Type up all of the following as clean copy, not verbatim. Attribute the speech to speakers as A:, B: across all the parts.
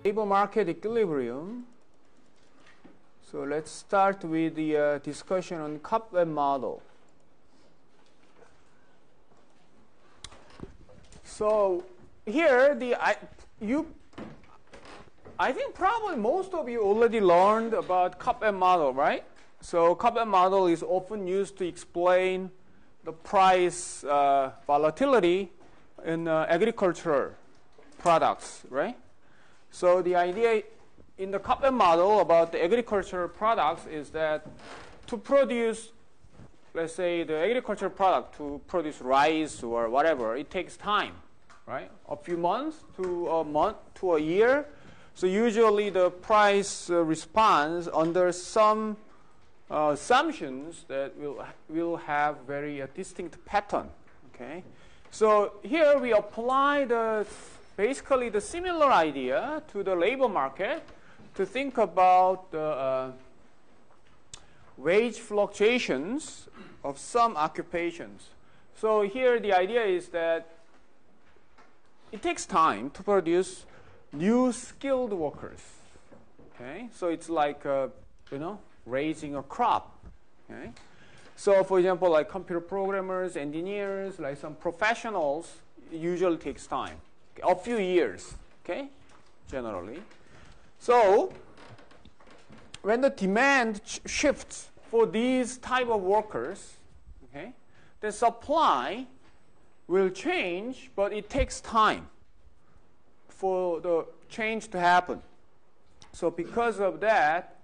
A: Labor market equilibrium. So let's start with the discussion on Cobweb model. So here I think probably most of you already learned about Cobweb model, right? So Cobweb model is often used to explain the price volatility in agricultural products, right? So the idea in the Cobweb model about the agricultural products is that to produce, let's say, the agricultural product to produce rice or whatever, it takes time, right? A few months to a year. So usually the price responds under some assumptions that will have very distinct pattern. Okay, so here we apply basically the similar idea to the labor market to think about the wage fluctuations of some occupations. So here the idea is that it takes time to produce new skilled workers. Okay, so it's like raising a crop. Okay, so for example, like computer programmers, engineers, like some professionals, it usually takes time, okay, a few years. Okay, generally. So when the demand shifts for these type of workers, okay, the supply will change, but it takes time for the change to happen. So because of that,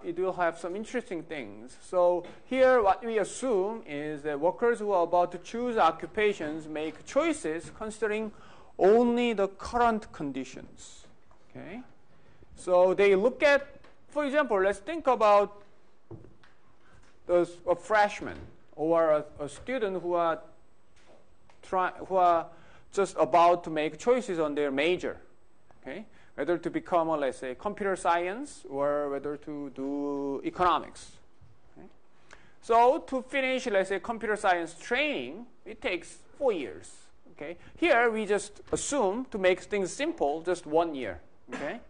A: it will have some interesting things. So here what we assume is that workers who are about to choose occupations make choices considering only the current conditions. Okay, so they look at, for example, let's think about a freshman or a student who are just about to make choices on their major. Okay, whether to become, let's say, computer science or whether to do economics. Okay? So to finish, let's say, computer science training, it takes 4 years. Okay, here we just assume, to make things simple, just 1 year. Okay,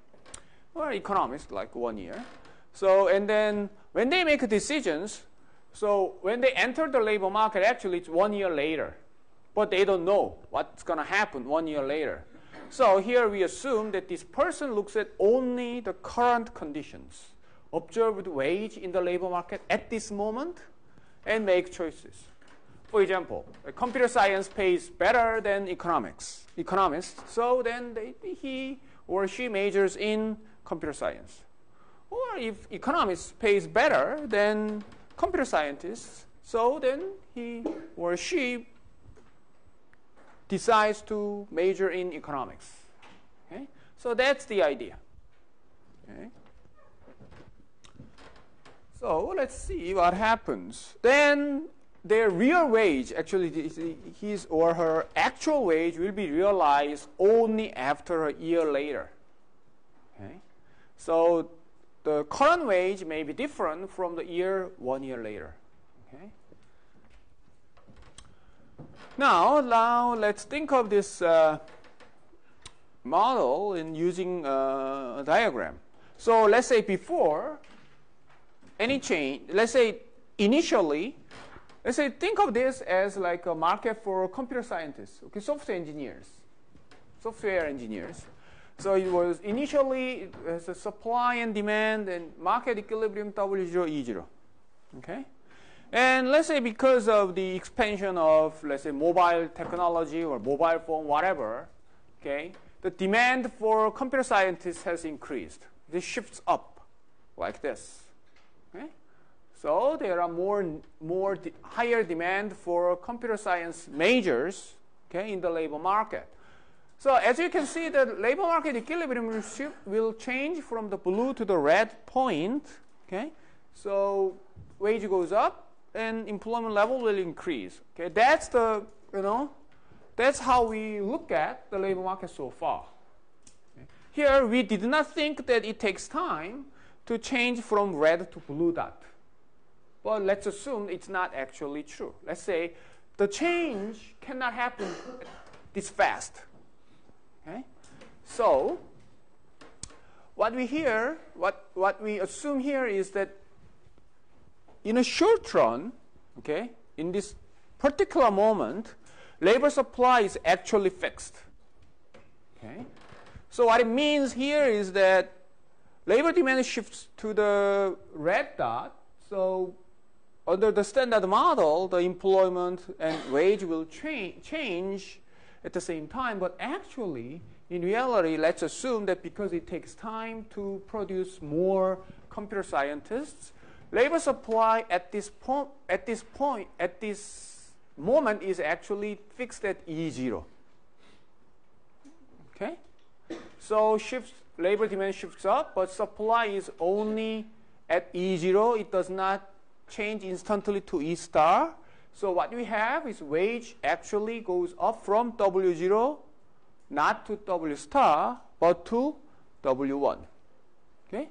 A: or economics like 1 year. So and then when they make decisions, so when they enter the labor market, actually it's 1 year later, but they don't know what's going to happen 1 year later. So here we assume that this person looks at only the current conditions, observed wage in the labor market at this moment, and make choices. For example, computer science pays better than economics. So then he or she majors in computer science. Or if economics pays better than computer scientists, so then he or she decides to major in economics. Okay? So that's the idea. Okay? So let's see what happens. Then their real wage, actually his or her actual wage, will be realized only after a year later. Okay? So the current wage may be different from the 1 year later. Okay? Now let's think of this model in using a diagram. So let's say before any change, let's say initially, let's say think of this as like a market for computer scientists, okay, software engineers. So it was initially as a supply and demand and market equilibrium W0, E0. Okay? And let's say because of the expansion of, let's say, mobile technology or mobile phone, whatever, okay, the demand for computer scientists has increased. This shifts up like this. Okay? So there are higher demand for computer science majors, okay, in the labor market. So as you can see, the labor market equilibrium will change from the blue to the red point. Okay? So wage goes up and employment level will increase. Okay? That's that's how we look at the labor market so far. Okay? Here we did not think that it takes time to change from red to blue dot. But let's assume it's not actually true. Let's say the change cannot happen this fast. Okay? So what we assume here is that in a short run, okay, in this particular moment, labor supply is actually fixed. Okay? So what it means here is that labor demand shifts to the red dot. So under the standard model, the employment and wage will change at the same time. But actually, in reality, let's assume that because it takes time to produce more computer scientists, labor supply at this moment is actually fixed at E0. Okay? So labor demand shifts up, but supply is only at E0. It does not change instantly to E star. So what we have is wage actually goes up from W0, not to W star, but to W1. Okay?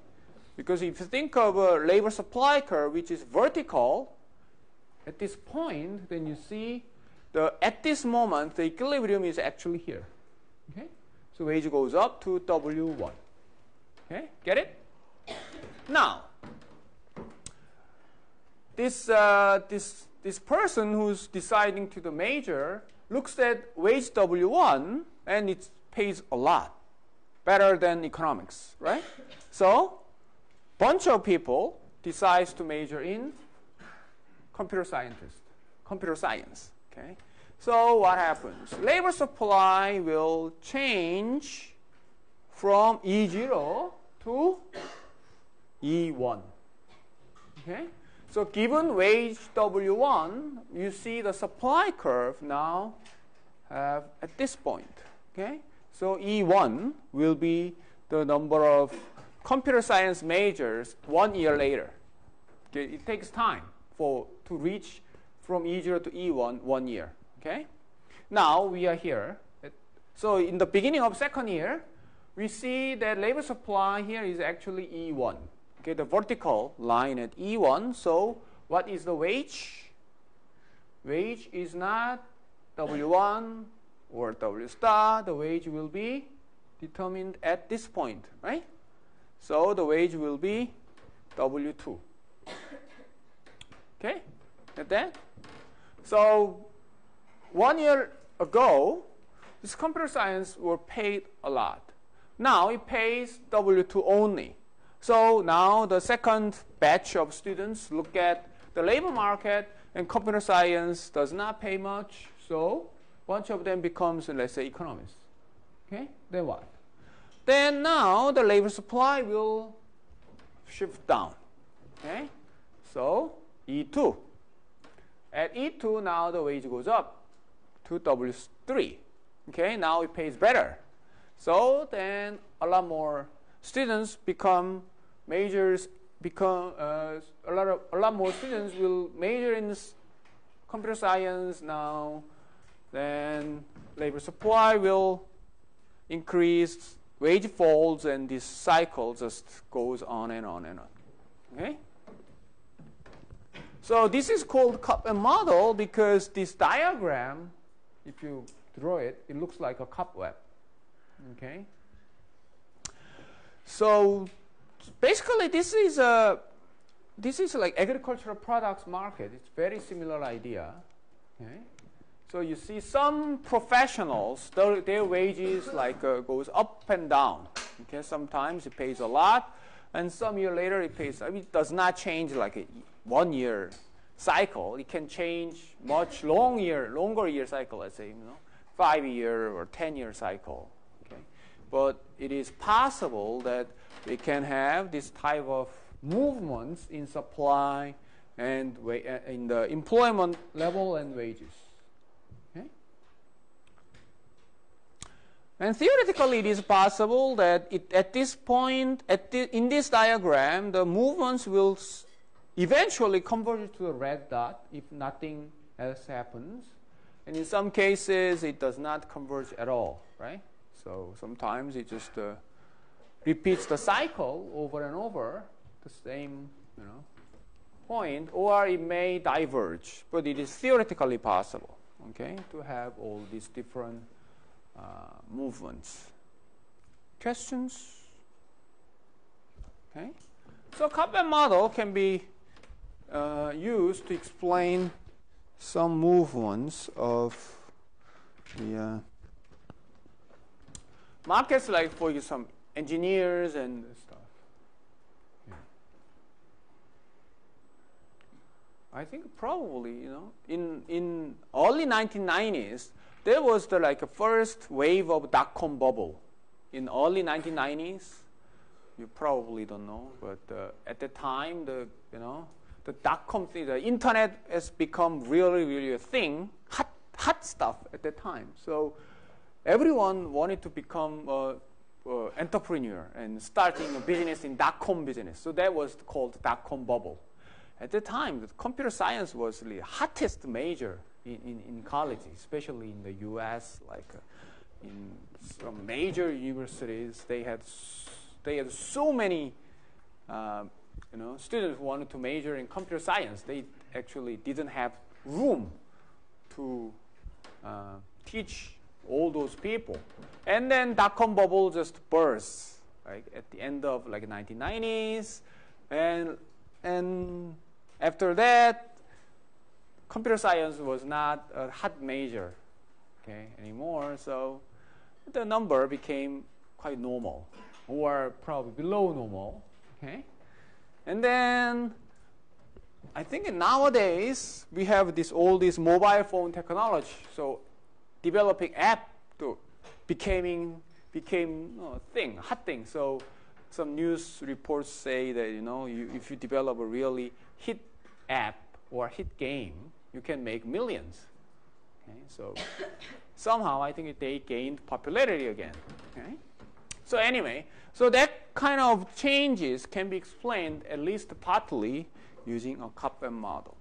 A: Because if you think of a labor supply curve, which is vertical, at this point, then you see at this moment, the equilibrium is actually here. Okay? So wage goes up to W1. Okay? Get it? Now, this person who's deciding to the major looks at wage W1 and it pays a lot, better than economics, right? So, bunch of people decides to major in computer science. Okay. So what happens? Labor supply will change from E0 to E1. Okay. So given wage W1, you see the supply curve now at this point. Okay? So E1 will be the number of computer science majors 1 year later. Okay? It takes time to reach from E0 to E1 1 year. Okay? Now we are here. So in the beginning of second year, we see that labor supply here is actually E1. Okay, the vertical line at E1. So what is the wage? Wage is not W1 or W star. The wage will be determined at this point, right? So the wage will be W2. Okay, get that? So 1 year ago, this computer science were paid a lot. Now it pays W2 only. So now the second batch of students look at the labor market, and computer science does not pay much. So a bunch of them becomes, let's say, economists. Okay? Then what? Then now the labor supply will shift down. Okay? So E2. At E2, now the wage goes up to W3. Okay? Now it pays better. So then a lot more students become majors. A lot more students will major in computer science now. Then labor supply will increase, wage falls, and this cycle just goes on and on and on. Okay. So this is called cup and model because this diagram, if you draw it, it looks like a cobweb. Okay. So basically, this is like agricultural products market. It's very similar idea. Okay. So you see some professionals, their wages goes up and down. Okay. Sometimes it pays a lot, and some year later it pays. I mean, it does not change like a 1 year cycle. It can change much longer year cycle. Let's say 5 year or 10 year cycle. But it is possible that we can have this type of movements in supply and in the employment level and wages. Okay? And theoretically, it is possible that at this point, in this diagram, the movements will eventually converge to the red dot if nothing else happens. And in some cases, it does not converge at all, right? So sometimes it just repeats the cycle over and over, the same point, or it may diverge. But it is theoretically possible, okay, to have all these different movements. Questions? Okay? So Kaplan model can be used to explain some movements of the markets, like for some engineers and stuff. Yeah. I think probably, in early 1990s, there was the first wave of dot-com bubble. In early 1990s, you probably don't know, but at the time, the dot-com thing, the internet has become really, really a thing, hot stuff at the time. So everyone wanted to become an entrepreneur and starting a business in dot-com business. So that was called dot-com bubble. At the time, the computer science was the hottest major in college, especially in the U.S. In some major universities, they had so many students who wanted to major in computer science. They actually didn't have room to teach all those people. And then dot-com bubble just burst at the end of 1990s. And after that, computer science was not a hot major anymore. So the number became quite normal, or probably below normal. Okay? And then I think nowadays we have all this mobile phone technology. So developing app became a thing, hot thing. So some news reports say that if you develop a really hit app or hit game, you can make millions. Okay? So somehow I think they gained popularity again. Okay? So anyway, so that kind of changes can be explained at least partly using a Kaplan model.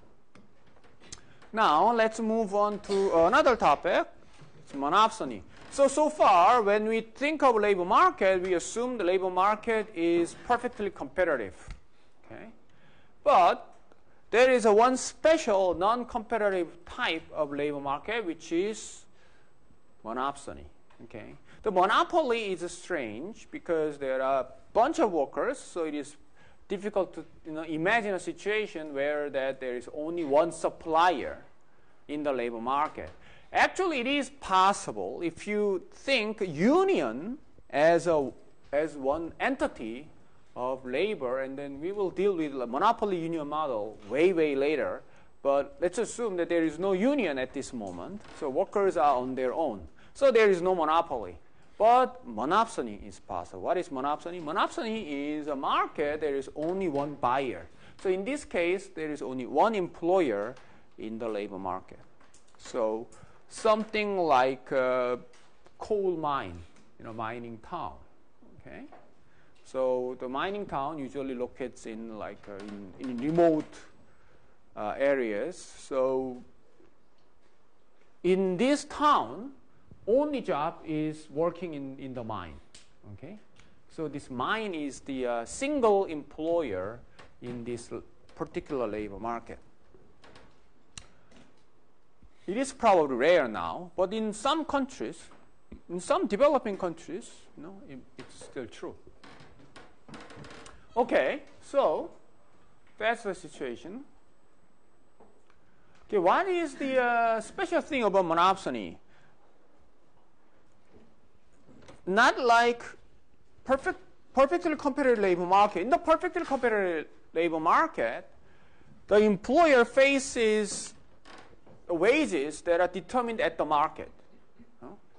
A: Now let's move on to another topic. It's monopsony. So far, when we think of labor market, we assume the labor market is perfectly competitive. Okay? But there is one special non-competitive type of labor market, which is monopsony. Okay? The monopoly is strange because there are a bunch of workers, so it is difficult to imagine a situation where there is only one supplier in the labor market. Actually, it is possible if you think union as one entity of labor, and then we will deal with the monopoly union model way later. But let's assume that there is no union at this moment, so workers are on their own. So there is no monopoly. But monopsony is possible. What is monopsony? Monopsony is a market there is only one buyer. So in this case, there is only one employer in the labor market. So something like a coal mine, mining town. Okay, so the mining town usually locates in in remote areas. So in this town, only job is working in the mine. Okay, so this mine is the single employer in this particular labor market. It is probably rare now, but in some countries, in some developing countries, it's still true. Okay, so that's the situation. Okay, what is the special thing about monopsony? Not like perfectly competitive labor market. In the perfectly competitive labor market, the employer faces wages that are determined at the market.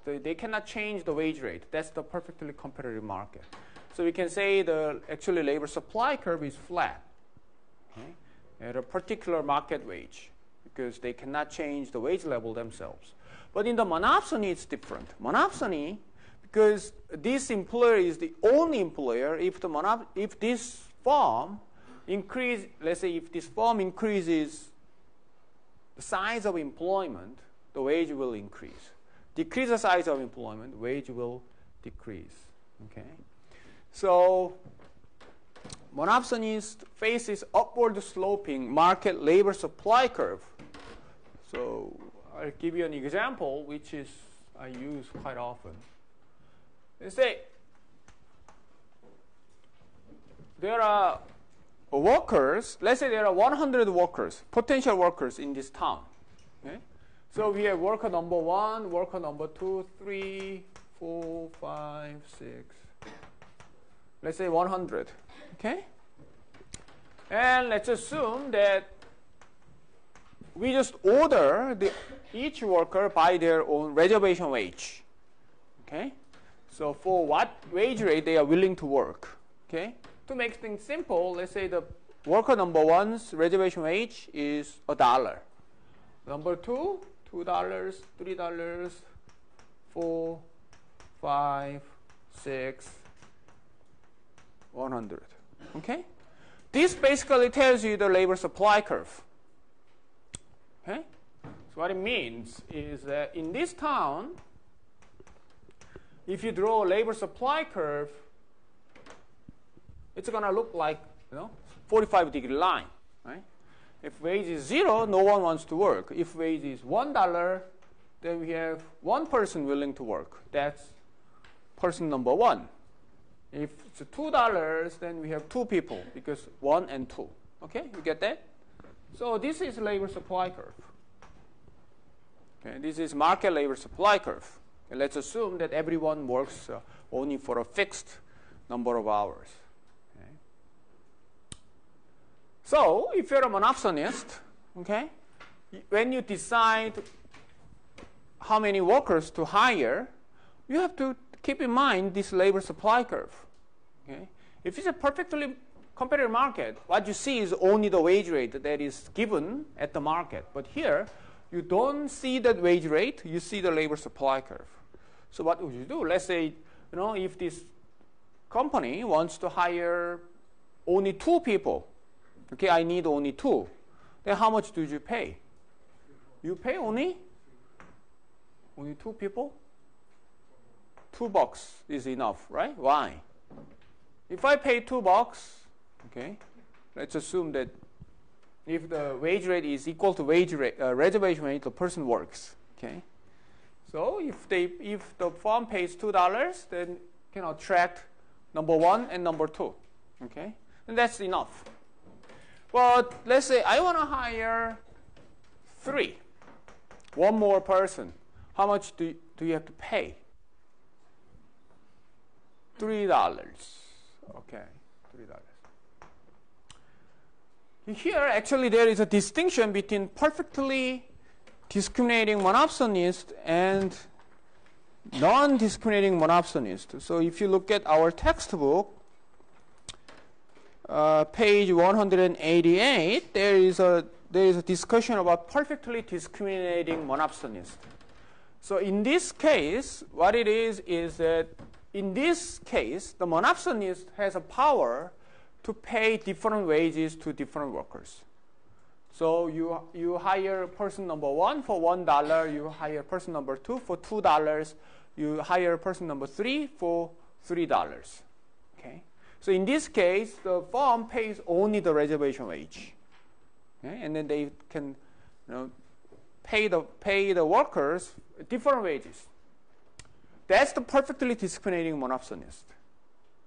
A: They cannot change the wage rate. That's the perfectly competitive market. So we can say the actually labor supply curve is flat at a particular market wage because they cannot change the wage level themselves. But in the monopsony, it's different. Monopsony, because this employer is the only employer, if this firm let's say if this firm increases the size of employment, the wage will increase. Decrease the size of employment, wage will decrease. Okay, so monopsony faces upward sloping market labor supply curve. So I'll give you an example, which I use quite often. Let's say there are workers, let's say there are 100 workers, potential workers in this town. Okay? So we have worker number 1, worker number 2, 3, 4, 5, 6. Let's say 100. Okay? And let's assume that we just order each worker by their own reservation wage. Okay? So for what wage rate they are willing to work. Okay? To make things simple, let's say the worker number 1's reservation wage is $1. Number 2, $2, $3, 4, 5, 6, 100. Okay? This basically tells you the labor supply curve. Okay? So what it means is that in this town, if you draw a labor supply curve, it's going to look like, 45-degree line, right? If wage is 0, no one wants to work. If wage is $1, then we have one person willing to work. That's person number 1. If it's $2, then we have 2 people because 1 and 2. Okay, you get that? So this is labor supply curve. Okay, this is market labor supply curve. Okay, let's assume that everyone works only for a fixed number of hours. Okay. So if you're a monopsonist, okay, when you decide how many workers to hire, you have to keep in mind this labor supply curve. Okay? If it's a perfectly competitive market, what you see is only the wage rate that is given at the market. But here, you don't see that wage rate, you see the labor supply curve. So what would you do? Let's say, if this company wants to hire only 2 people, okay, I need only 2, then how much do you pay? You pay only 2 people? $2 is enough, right? Why? If I pay $2, okay, let's assume that if the wage rate is equal to wage rate, reservation rate, the person works. Okay, so if the firm pays $2, then can attract number 1 and number 2. Okay, and that's enough. But let's say I want to hire 3, one more person. How much do you have to pay? $3. Okay, $3. Here, actually, there is a distinction between perfectly discriminating monopsonist and non-discriminating monopsonist. So if you look at our textbook, page 188, there is a discussion about perfectly discriminating monopsonist. So in this case, what it is that in this case, the monopsonist has a power to pay different wages to different workers. So you hire person number 1 for $1, you hire person number 2 for $2, you hire person number 3 for $3. Okay? So in this case, the firm pays only the reservation wage. Okay? And then they can pay the workers different wages. That's the perfectly discriminating monopsonist.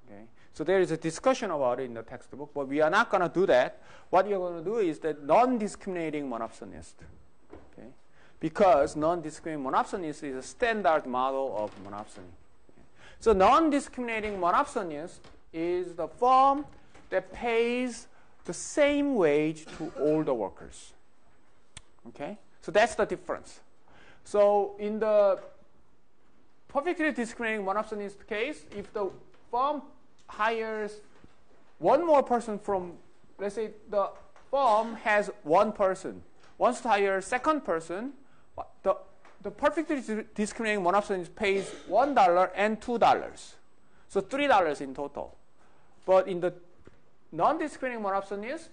A: Okay? So there is a discussion about it in the textbook, but we are not going to do that. What we are going to do is the non-discriminating monopsonist. Okay? Because non-discriminating monopsonist is a standard model of monopsony. Okay? So non-discriminating monopsonist is the firm that pays the same wage to all the workers. Okay? So that's the difference. So in the perfectly discriminating monopsonist case, if the firm hires one more person from, let's say the firm has 1 person, wants to hire a second person, the perfectly discriminating monopsonist pays $1 and $2. So $3 in total. But in the non-discriminating monopsonist,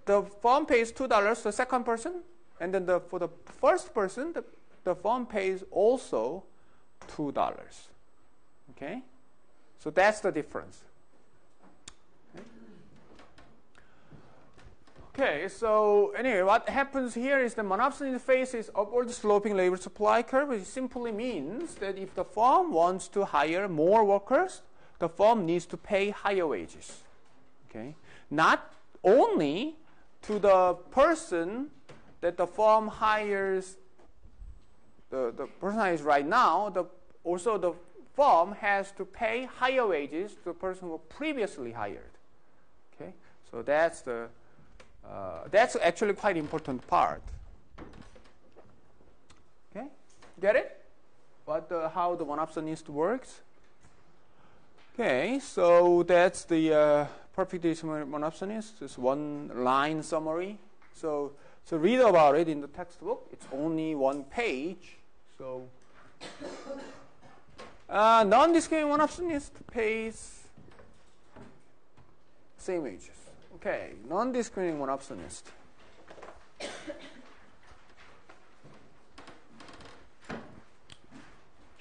A: the firm pays $2 to the second person, and then for the first person, the firm pays also $2. Okay? So that's the difference. Okay, so anyway, what happens here is the monopsonist faces upward sloping labor supply curve, which simply means that if the firm wants to hire more workers, the firm needs to pay higher wages. Okay? Not only to the person that the firm hires, the person hires right now, also the firm has to pay higher wages to the person who previously hired. Okay? So that's actually quite important part. Okay? Get it? How the one-optionist works? Okay, so that's the perfect one-optionist. Just one line summary. So read about it in the textbook. It's only one page. So non-discriminating one-optionist pays same wages. Okay, non-discriminating one-optionist.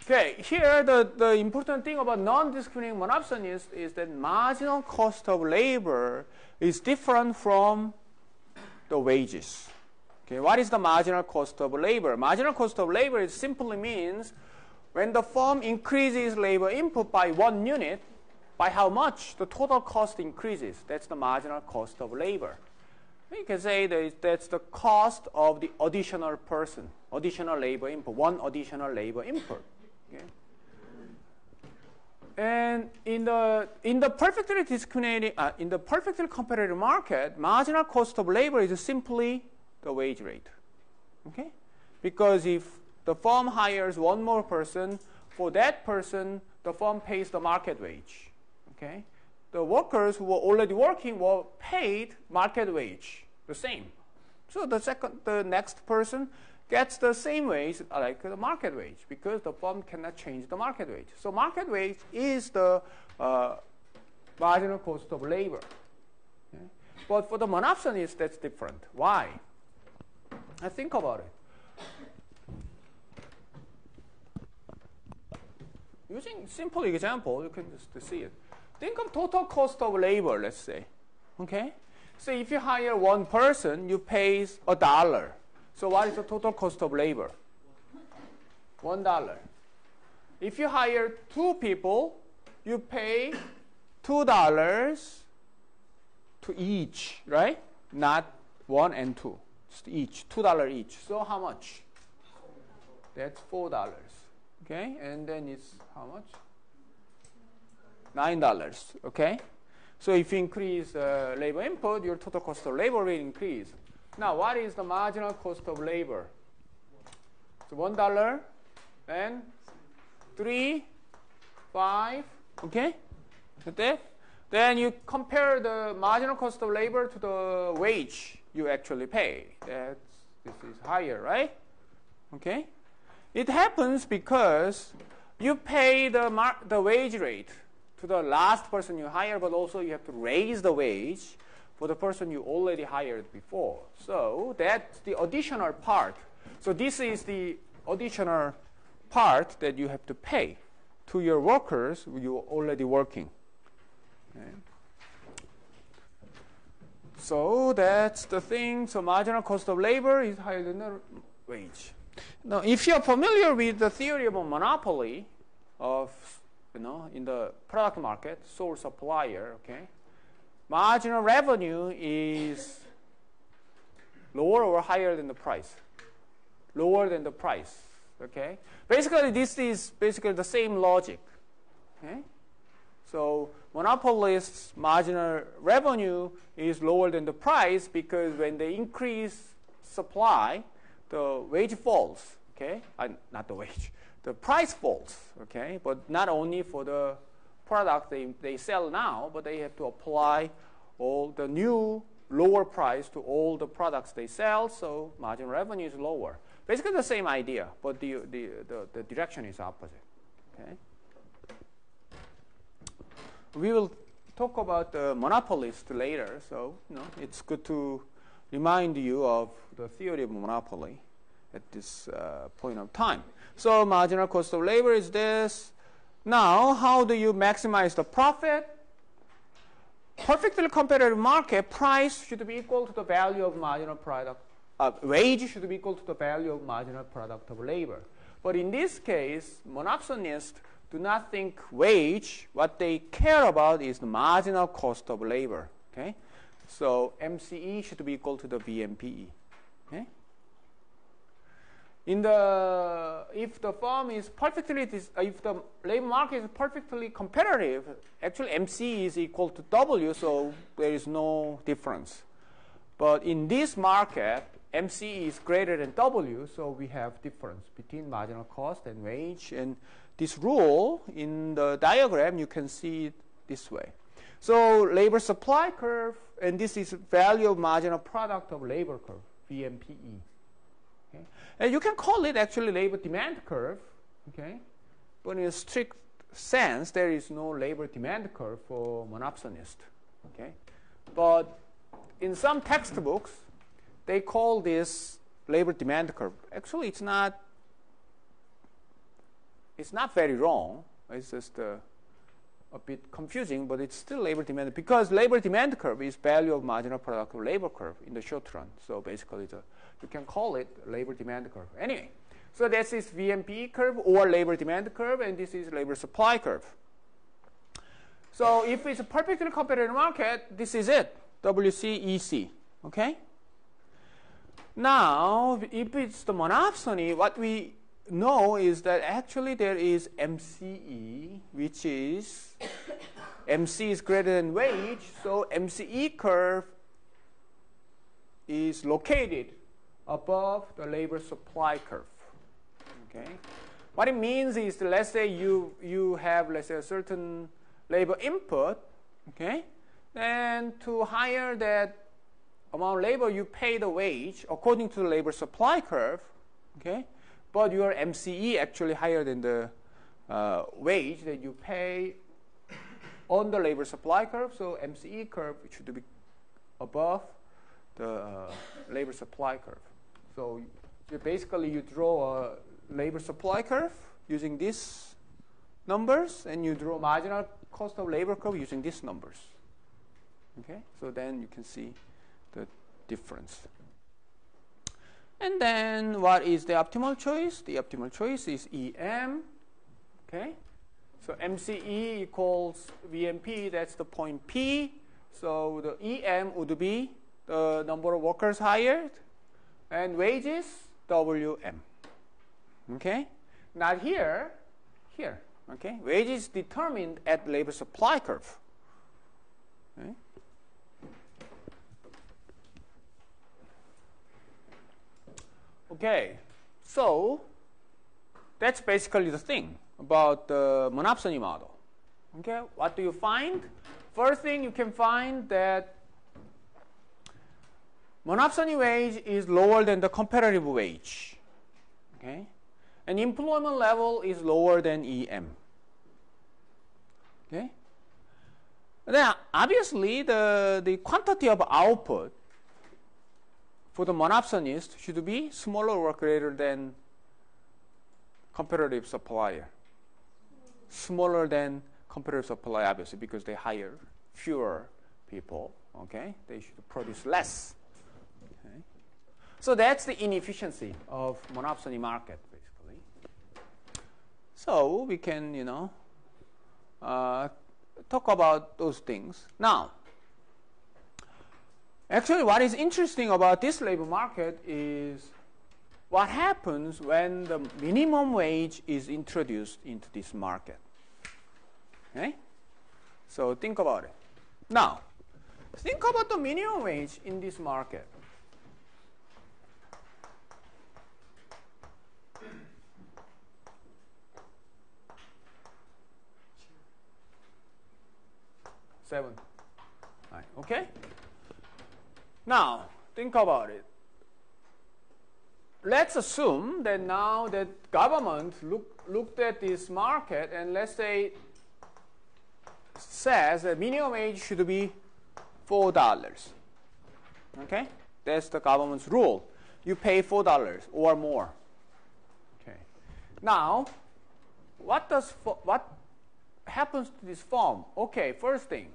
A: Okay, here the important thing about non-discriminating one-optionist is that marginal cost of labor is different from the wages. Okay, what is the marginal cost of labor? Marginal cost of labor simply means when the firm increases labor input by 1 unit, by how much the total cost increases. That's the marginal cost of labor. You can say that's the cost of the additional person, additional labor input, one additional labor input. Okay. And in the perfectly discriminating, in the perfectly competitive market, marginal cost of labor is simply the wage rate. Okay, because if the firm hires one more person, for that person the firm pays the market wage. Okay, the workers who were already working were paid market wage, the same. So the next person gets the same wage like the market wage because the firm cannot change the market wage. So market wage is the marginal cost of labor. Okay? But for the monopsonist, that's different. Why? I think about it. Using simple example, you can just see it. Think of total cost of labor, let's say. Okay? So if you hire one person, you pay $1. So what is the total cost of labor? $1. If you hire 2 people, you pay $2 to each, right? Not 1 and 2. Just each, $2 each. So how much? That's $4. Okay, and then it's how much? $9. Okay, so if you increase labor input, your total cost of labor will increase. Now, what is the marginal cost of labor? So $1 and 3, 5. Okay, then you compare the marginal cost of labor to the wage you actually pay. This is higher, right? Okay, it happens because you pay the wage rate to the last person you hire, but also you have to raise the wage for the person you already hired before. So that's the additional part. So this is the additional part that you have to pay to your workers you're already working. Okay. So that's the thing. So marginal cost of labor is higher than the wage. Now, if you're familiar with the theory of a monopoly of, in the product market, sole supplier, okay, marginal revenue is lower or higher than the price? Lower than the price, okay? Basically, this is basically the same logic, okay? So monopolists' marginal revenue is lower than the price because when they increase supply, the wage falls, okay? Not the wage, the price falls, okay? But not only for the product they sell now, but they have to apply all the new lower price to all the products they sell, so marginal revenue is lower. Basically the same idea, but the direction is opposite, okay? We will talk about the monopolist later, so it's good to remind you of the theory of monopoly at this point of time. So marginal cost of labor is this. Now, how do you maximize the profit? Perfectly competitive market, price should be equal to the value of marginal product. Wage should be equal to the value of marginal product of labor. But in this case, monopsonists do not think wage. What they care about is the marginal cost of labor. Okay, so MCE should be equal to the VMPE. Okay. If the firm is perfectly, if the labor market is perfectly competitive, actually MC is equal to W, so there is no difference. But in this market, MC is greater than W, so we have difference between marginal cost and wage. And this rule in the diagram, you can see it this way. So labor supply curve, and this is value of marginal product of labor curve, VMPE. Okay. And you can call it actually labor demand curve, okay? But in a strict sense, there is no labor demand curve for monopsonist, okay? But in some textbooks, they call this labor demand curve. Actually, it's not very wrong. It's just a bit confusing, but it's still labor demand, because labor demand curve is value of marginal product of labor curve in the short run. So basically, you can call it labor demand curve. Anyway, so this is VMPE curve or labor demand curve, and this is labor supply curve. So if it's a perfectly competitive market, this is it, WC, EC, okay? Now, if it's the monopsony, what we know is that actually there is MCE, which is MC is greater than wage, so MCE curve is located above the labor supply curve. Okay, what it means is that, let's say you have, let's say, a certain labor input, okay, and to hire that amount of labor, you pay the wage according to the labor supply curve, okay, but your MCE actually higher than the wage that you pay on the labor supply curve. So MCE curve should be above the labor supply curve. So basically you draw a labor supply curve using these numbers, and you draw marginal cost of labor curve using these numbers. Okay, so then you can see the difference. And then what is the optimal choice? The optimal choice is EM. Okay, so MCE equals VMP, that's the point P. So the EM would be the number of workers hired, and wages, WM. Okay, not here, here. Okay, wages determined at labor supply curve. Okay. Okay, so that's basically the thing about the monopsony model. Okay, what do you find? First thing, you can find that monopsony wage is lower than the competitive wage. Okay, and employment level is lower than EM. Okay, then obviously the quantity of output for the monopsonist should be smaller or greater than competitive supplier. Smaller than competitive supplier, obviously, because they hire fewer people. Okay, they should produce less. Okay, so that's the inefficiency of monopsony market, basically. So we can, talk about those things now. Actually, what is interesting about this labor market is what happens when the minimum wage is introduced into this market. Okay? So think about it. Now, think about the minimum wage in this market. $7. Right, okay? Now, think about it. Let's assume that now that government looked at this market, and let's say says that minimum wage should be $4. Okay? That's the government's rule. You pay $4 or more. Okay. Now, what happens to this firm? Okay, first thing.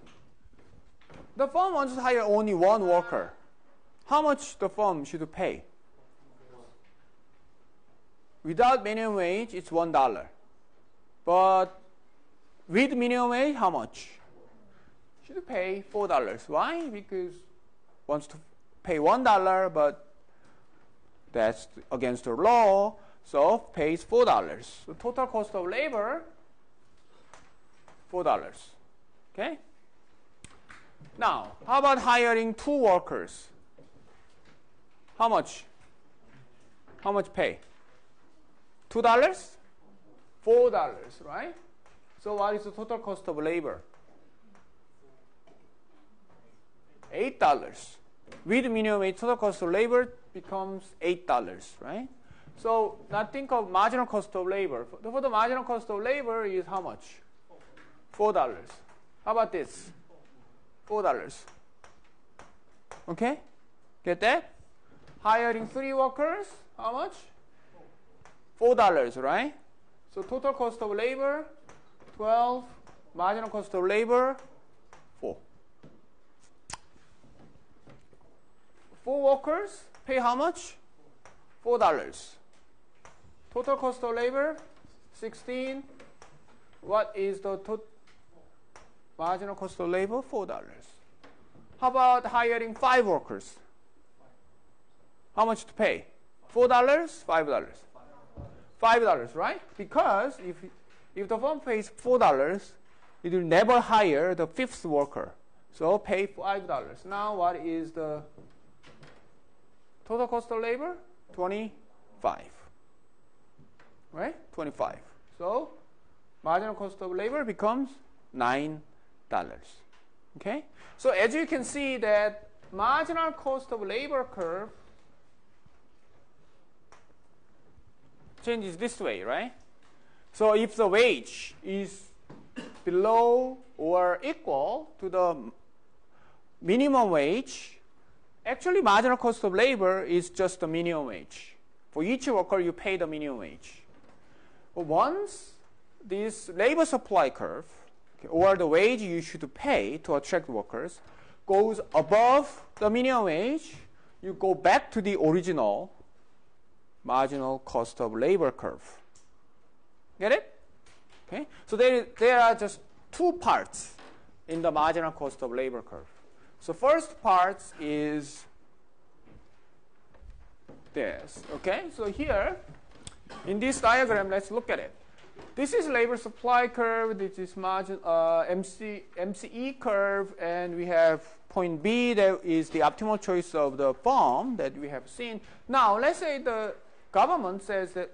A: The firm wants to hire only one worker. How much the firm should pay? Without minimum wage, it's $1. But with minimum wage, how much? should pay $4. Why? Because wants to pay $1, but that's against the law, so pays $4. The total cost of labor, $4. Okay? Now, how about hiring 2 workers? How much? How much pay? $2? $4, right? So what is the total cost of labor? $8. With minimum wage, total cost of labor becomes $8, right? So now think of marginal cost of labor. For the marginal cost of labor is how much? $4. How about this? $4. Okay? Get that? Hiring 3 workers, how much? $4, right? So total cost of labor, 12. Marginal cost of labor, 4. 4 workers pay how much? $4. Total cost of labor, 16. What is the marginal cost of labor? $4. How about hiring 5 workers? How much to pay? $4? $5? $5, right? Because if the firm pays $4, it will never hire the 5th worker. So pay $5. Now what is the total cost of labor? 25. Right? 25. So marginal cost of labor becomes $9. Okay? So as you can see that marginal cost of labor curve changes this way, right? So if the wage is below or equal to the minimum wage, actually marginal cost of labor is just the minimum wage. For each worker, you pay the minimum wage. But once this labor supply curve, okay, or the wage you should pay to attract workers, goes above the minimum wage, you go back to the original marginal cost of labor curve. Get it? Okay. So there are just 2 parts in the marginal cost of labor curve. So first part is this. Okay. So here in this diagram, let's look at it. This is labor supply curve. This is margin MCE curve, and we have point B that is the optimal choice of the firm that we have seen. Now let's say the government says that,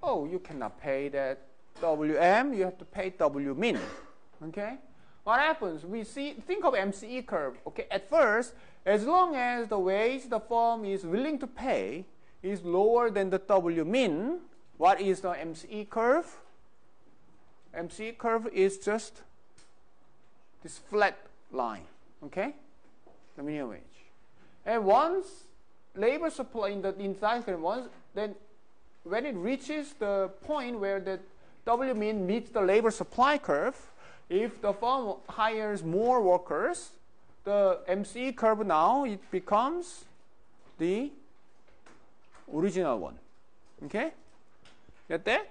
A: oh, you cannot pay that WM, you have to pay WMIN. Okay? What happens? Think of MCE curve. Okay, at first, as long as the wage the firm is willing to pay is lower than the WMIN, what is the MCE curve? MCE curve is just this flat line. Okay? The minimum wage. And once labor supply inside then when it reaches the point where the WMIN meets the labor supply curve, if the firm hires more workers, the MCE curve now, it becomes the original one. Okay? Get that?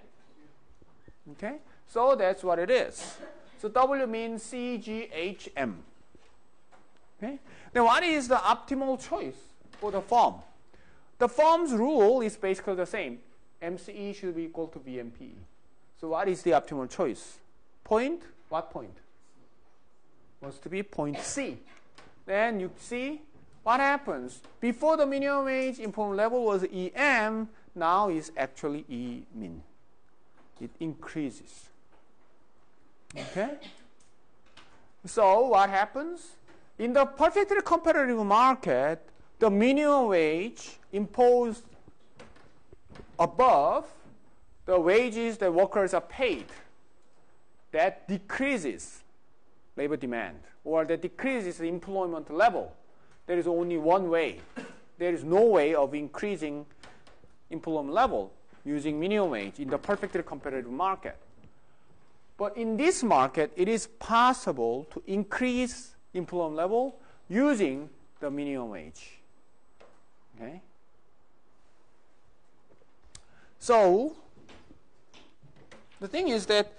A: Okay? So that's what it is. So W means CGHM. Okay? Then what is the optimal choice for the firm? The firm's rule is basically the same. MCE should be equal to VMPE. So what is the optimal choice? Point? What point? Wants to be point C. Then you see what happens. Before the minimum wage employment level was EM, now is actually E min. It increases. Okay? So what happens? In the perfectly competitive market, the minimum wage imposed above the wages that workers are paid, that decreases labor demand, or that decreases the employment level. There is only one way. There is no way of increasing employment level using minimum wage in the perfectly competitive market. But in this market, it is possible to increase employment level using the minimum wage. Okay? So the thing is that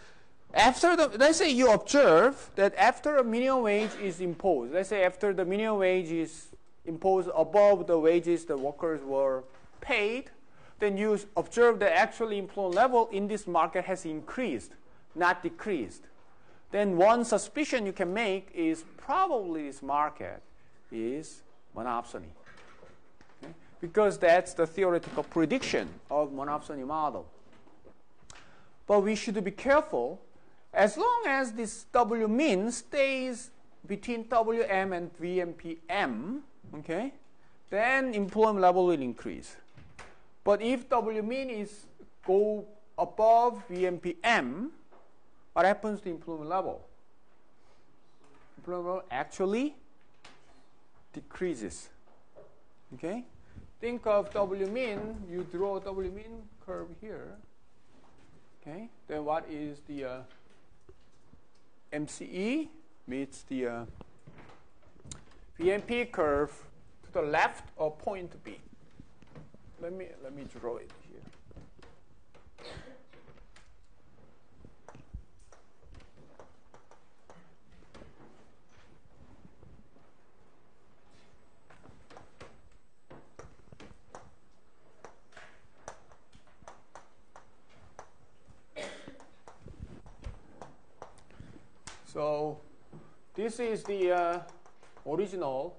A: let's say you observe that after a minimum wage is imposed, let's say after the minimum wage is imposed above the wages the workers were paid, then you observe that actually employment level in this market has increased, not decreased. Then one suspicion you can make is probably this market is monopsony. Okay? Because that's the theoretical prediction of monopsony model. But we should be careful. As long as this W min stays between WM and VMPM, okay, then employment level will increase. But if W min is go above VMPM, what happens to employment level? Employment level actually decreases. Okay? Think of W min, you draw a W min curve here. Okay? Then what is the MCE meets the VMP curve to the left of point B. Let me draw it here. So this is the original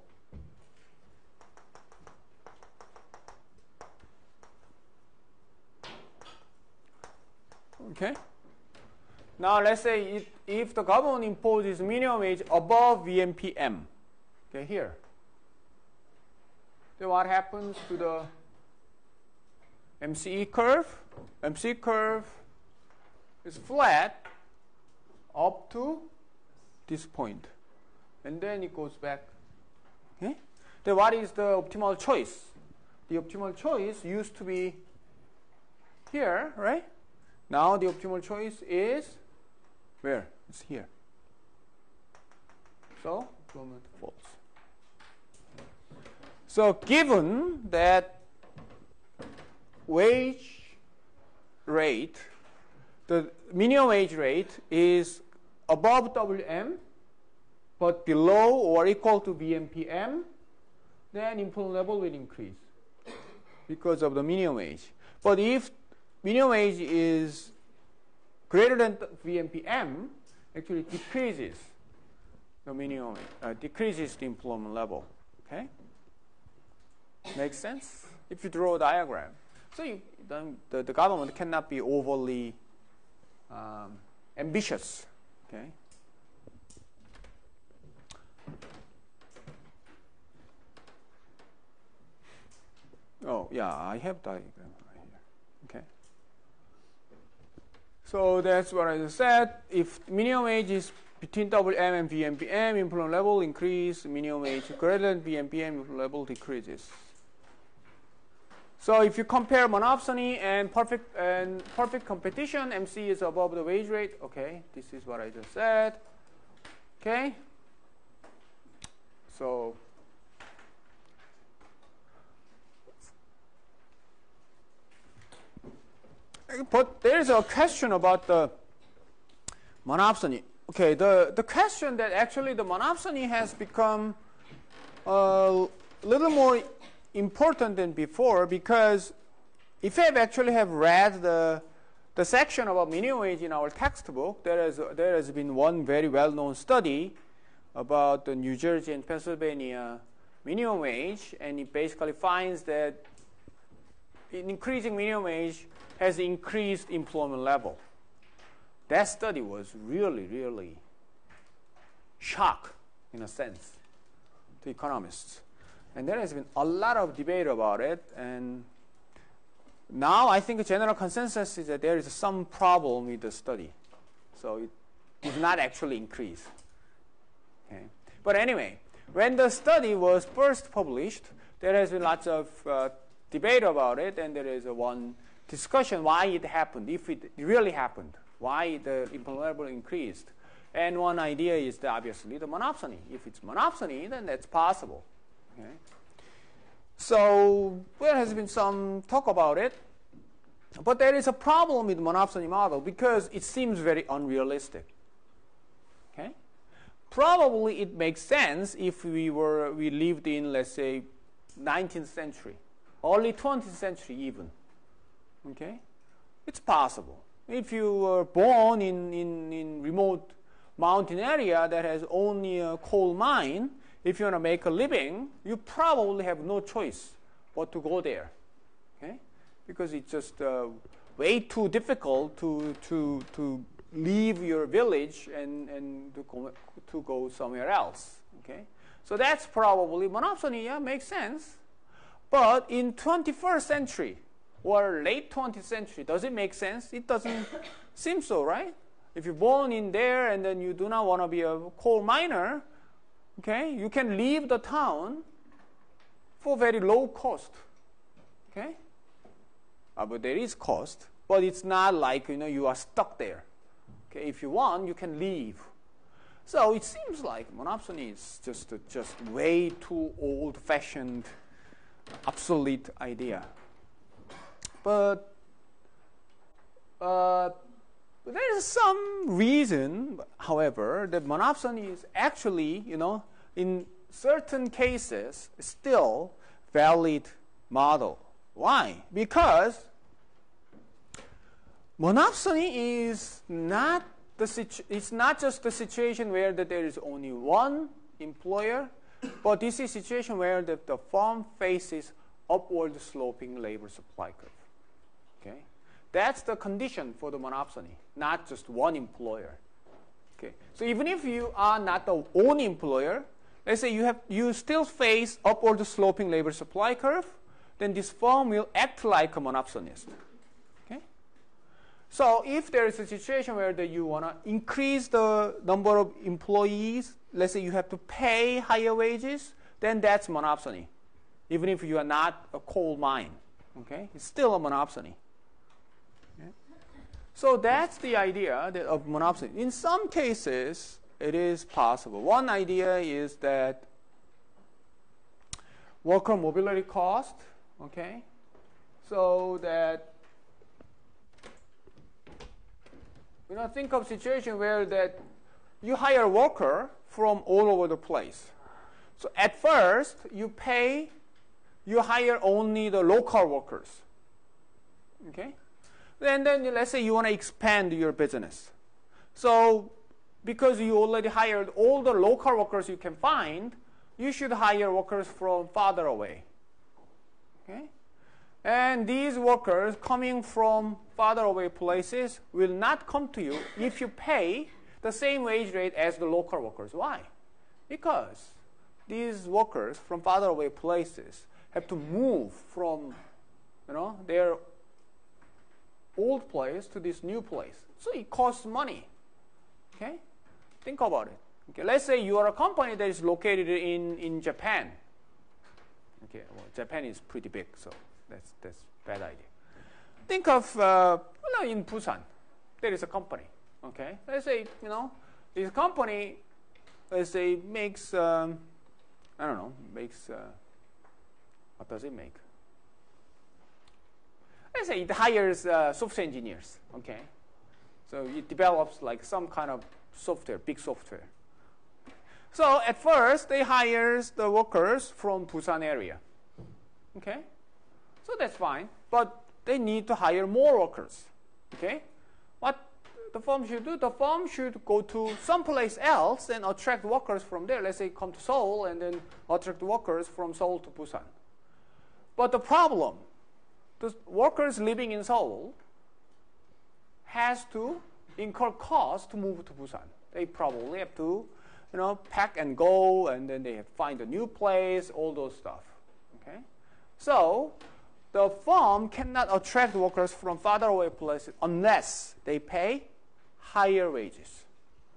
A: okay. Now let's say if the government imposes minimum wage above VMPM, okay, here, then what happens to the MCE curve? MCE curve is flat up to this point, and then it goes back. Okay? Then what is the optimal choice? The optimal choice used to be here, right? Now the optimal choice is where? It's here. So employment falls. So given that wage rate, the minimum wage rate is above WM but below or equal to VMPM, then employment level will increase because of the minimum wage. But if minimum wage is greater than VMPM, actually decreases the minimum wage, decreases the employment level. Okay? Makes sense? If you draw a diagram. So the government cannot be overly ambitious. Okay? Oh, yeah, I have diagram right here. Okay. So that's what I just said. If minimum wage is between WM and VMPM, employment level increase. Minimum wage greater than VMPM, employment level decreases. So if you compare monopsony and perfect competition, MC is above the wage rate. Okay, this is what I just said. Okay. So but there is a question about the monopsony. Okay, the question that actually the monopsony has become a little more important than before, because if you actually have read the section about minimum wage in our textbook, there has been one very well-known study about the New Jersey and Pennsylvania minimum wage, and it basically finds that increasing minimum wage has increased employment level. That study was really, really shock, in a sense, to economists. And there has been a lot of debate about it. And now I think the general consensus is that there is some problem with the study. So it did not actually increase. Okay. But anyway, when the study was first published, there has been lots of debate about it. And there is one discussion why it happened, if it really happened, why the employment level increased. And one idea is that obviously the monopsony. If it's monopsony, then that's possible. Okay. So there has been some talk about it. But there is a problem with monopsony model because it seems very unrealistic. Okay? Probably it makes sense if we lived in, let's say, 19th century, early 20th century even. Okay? It's possible. If you were born in remote mountain area that has only a coal mine, if you want to make a living, you probably have no choice but to go there. Okay? Because it's just way too difficult to leave your village and to go somewhere else. Okay? So that's probably monopsony. Yeah, makes sense. But in 21st century or late 20th century, does it make sense? It doesn't seem so, right? If you're born in there and then you do not want to be a coal miner, okay, you can leave the town for very low cost. Okay? But there is cost, but it's not like you are stuck there. Okay? If you want, you can leave. So it seems like monopsony is just way too old-fashioned, obsolete idea. But there is some reason, however, that monopsony is actually, in certain cases, still valid model. Why? Because monopsony is not it's not just the situation where that there is only one employer, but this is a situation where the firm faces upward sloping labor supply curve. Okay? That's the condition for the monopsony, not just one employer. Okay? So even if you are not the only employer, let's say you still face upward sloping labor supply curve, then this firm will act like a monopsonist. Okay? So if there is a situation where you want to increase the number of employees, let's say you have to pay higher wages, then that's monopsony. Even if you are not a coal mine. Okay? It's still a monopsony. Okay? So that's the idea of monopsony. In some cases, it is possible. One idea is that worker mobility cost, okay? So that, think of situation where that you hire a worker from all over the place. So at first, you hire only the local workers, okay? And then let's say you want to expand your business. So because you already hired all the local workers you can find, you should hire workers from farther away. Okay? And these workers coming from farther away places will not come to you if you pay the same wage rate as the local workers. Why? Because these workers from farther away places have to move from their old place to this new place. So it costs money. Okay? Think about it. Okay, let's say you are a company that is located in Japan. Okay, well, Japan is pretty big, so that's a bad idea. Think of in Busan, there is a company. Okay, let's say this company, let's say makes what does it make? Let's say it hires software engineers. Okay, so it develops like some kind of software, big software. So at first, they hire the workers from Busan area. Okay? So that's fine. But they need to hire more workers. Okay? What the firm should do? The firm should go to someplace else and attract workers from there. Let's say come to Seoul and then attract workers from Seoul to Busan. But the problem, the workers living in Seoul has to incur costs to move to Busan. They probably have to pack and go, and then they have to find a new place, all those stuff. Okay? So the firm cannot attract workers from farther away places unless they pay higher wages.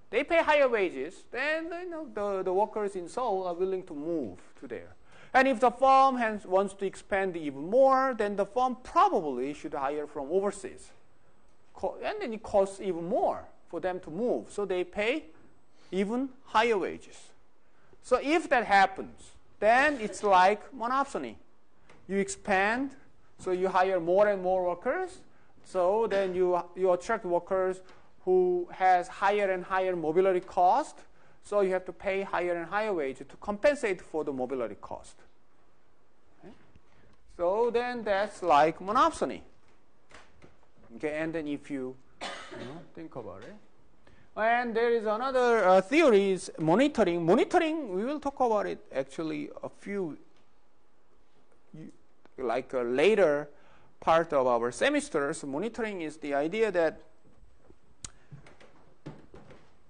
A: They pay higher wages, then the workers in Seoul are willing to move to there. And if the firm wants to expand even more, then the firm probably should hire from overseas. And then it costs even more for them to move. So they pay even higher wages. So if that happens, then it's like monopsony. You expand, so you hire more and more workers, So then you attract workers who has higher and higher mobility cost. So you have to pay higher and higher wage to compensate for the mobility cost. Okay? So then that's like monopsony. Okay, and then if you think about it. And there is another theory is monitoring. Monitoring, we will talk about it actually a few, like a later part of our semester. So monitoring is the idea that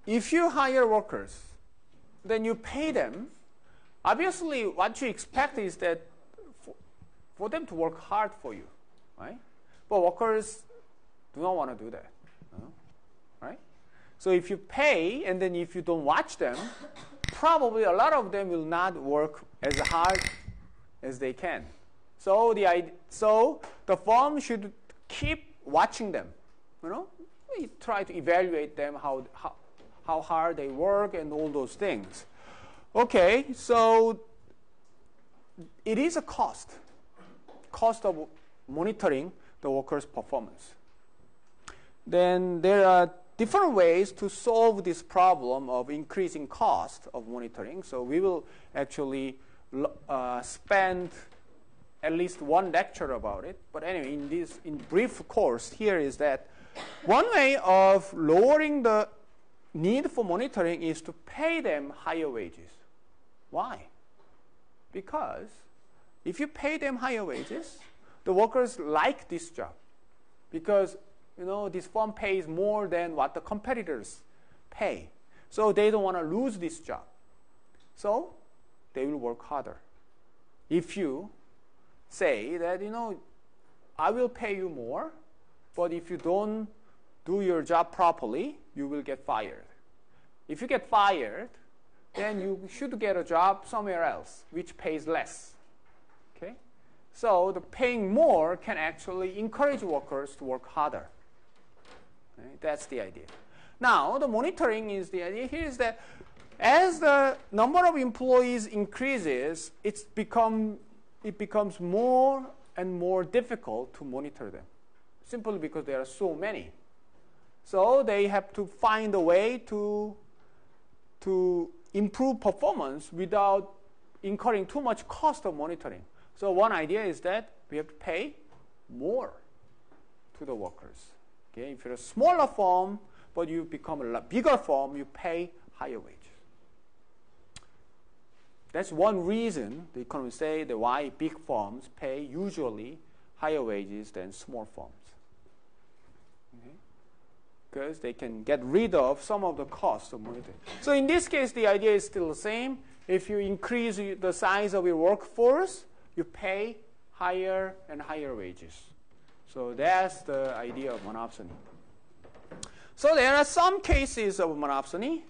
A: if you hire workers, then you pay them. Obviously, what you expect is that for them to work hard for you, right? But workers do not want to do that, right? So if you pay and then if you don't watch them, probably a lot of them will not work as hard as they can. So the firm should keep watching them. We try to evaluate them, how hard they work and all those things. Okay, so it is a cost of monitoring the workers' performance. Then there are different ways to solve this problem of increasing cost of monitoring. So we will actually spend at least one lecture about it. But anyway, in brief course, here is that one way of lowering the need for monitoring is to pay them higher wages. Why? Because if you pay them higher wages, the workers like this job. Because this firm pays more than what the competitors pay. So they don't want to lose this job. So they will work harder. If you say that, I will pay you more, but if you don't do your job properly, you will get fired. If you get fired, then you should get a job somewhere else, which pays less. Okay? So the paying more can actually encourage workers to work harder. Right? That's the idea. Now, the monitoring is the idea here is that as the number of employees increases, it becomes more and more difficult to monitor them, simply because there are so many. So they have to find a way to improve performance without incurring too much cost of monitoring. So one idea is that we have to pay more to the workers. Okay? If you're a smaller firm, but you become a bigger firm, you pay higher wages. That's one reason the economists say that why big firms pay usually higher wages than small firms. Okay? Because they can get rid of some of the costs of monitoring. So in this case, the idea is still the same. If you increase the size of your workforce, you pay higher and higher wages. So that's the idea of monopsony. So there are some cases of monopsony,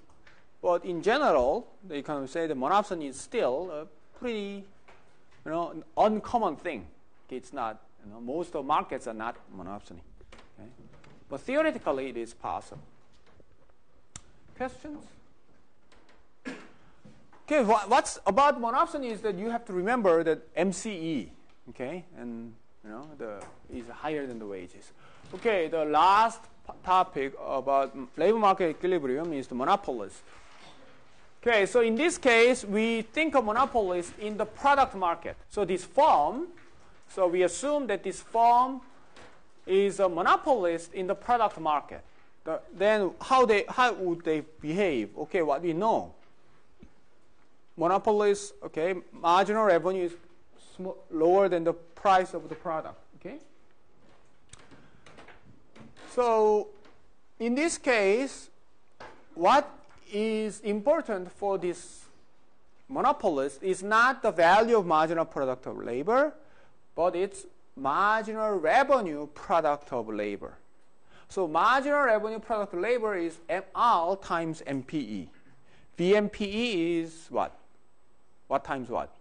A: but in general, the economists say the monopsony is still a pretty, uncommon thing. It's not, most of markets are not monopsony. Okay? But theoretically, it is possible. Questions? Okay, what's about monopsony is that you have to remember that MCE, okay, and is higher than the wages. Okay, the last topic about labor market equilibrium is the monopolist. Okay, so in this case, we think of monopolist in the product market. So this firm, so we assume that this firm is a monopolist in the product market. Then how would they behave? Okay, what we know. Monopolists, okay, marginal revenue is lower than the price of the product. Okay. So in this case, what is important for this monopolist is not the value of marginal product of labor, but it's marginal revenue product of labor. So marginal revenue product of labor is MR times MPE. VMPE is what? What times what?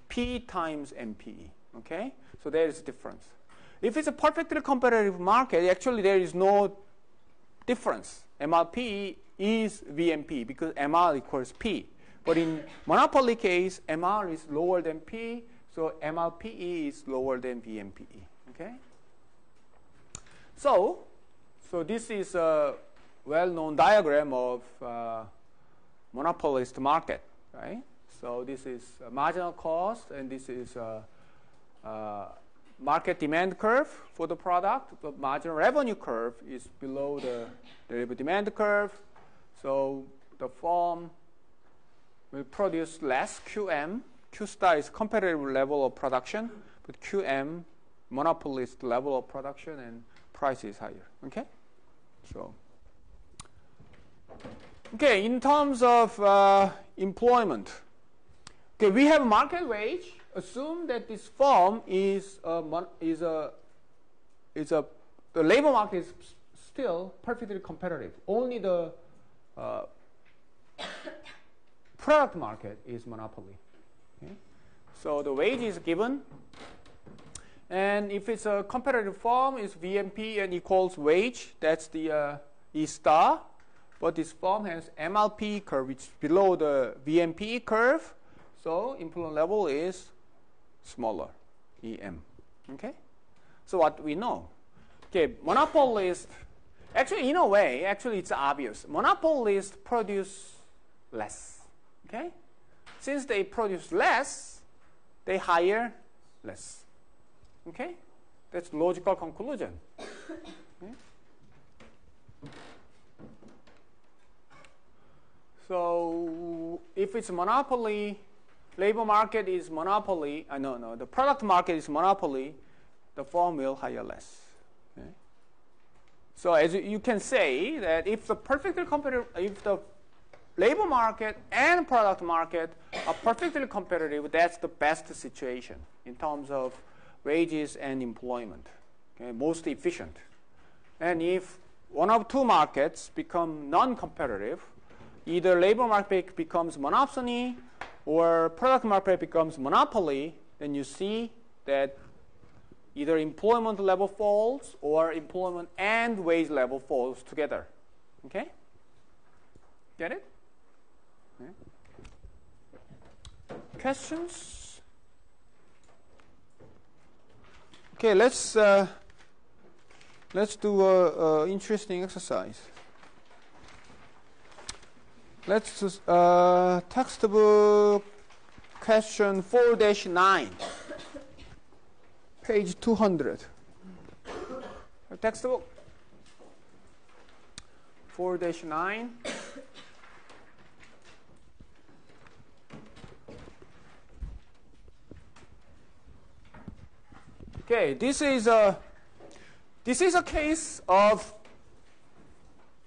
A: P times MPE. Okay? So there is a difference. If it's a perfectly competitive market, actually there is no difference. MRPE is VMP because MR equals P. But in monopoly case, MR is lower than P, so MRPE is lower than VMPE. Okay? So this is a well-known diagram of monopolist market, right? So this is a marginal cost, and this is a market demand curve for the product. The marginal revenue curve is below the labor demand curve. So the firm will produce less QM. Q star is competitive level of production, but QM, monopolist level of production, and price is higher. Okay? So, okay, in terms of employment, okay, we have market wage. Assume that this firm the labor market is still perfectly competitive. Only the product market is monopoly. Okay? So the wage is given, and if it's a competitive firm, it's VMP and equals wage. That's the E star. But this firm has MLP curve, which is below the VMP curve. So employment level is smaller, EM. Okay? So what we know? Okay, monopolist, actually in a way, actually it's obvious. Monopolists produce less. Okay? Since they produce less, they hire less. Okay? That's logical conclusion. Okay? So if it's monopoly, labor market is monopoly, the product market is monopoly, the firm will hire less. Okay? So as you can say that if the perfectly competitive, if the labor market and product market are perfectly competitive, that's the best situation in terms of wages and employment. Okay? Most efficient. And if one of two markets become non-competitive, either labor market becomes monopsony or product market becomes monopoly, then you see that either employment level falls or employment and wage level falls together. Okay? Get it? Okay. Questions? Okay, let's do an interesting exercise. Let's do textbook question 4-9, page 200. Textbook 4-9. Okay, this is a case of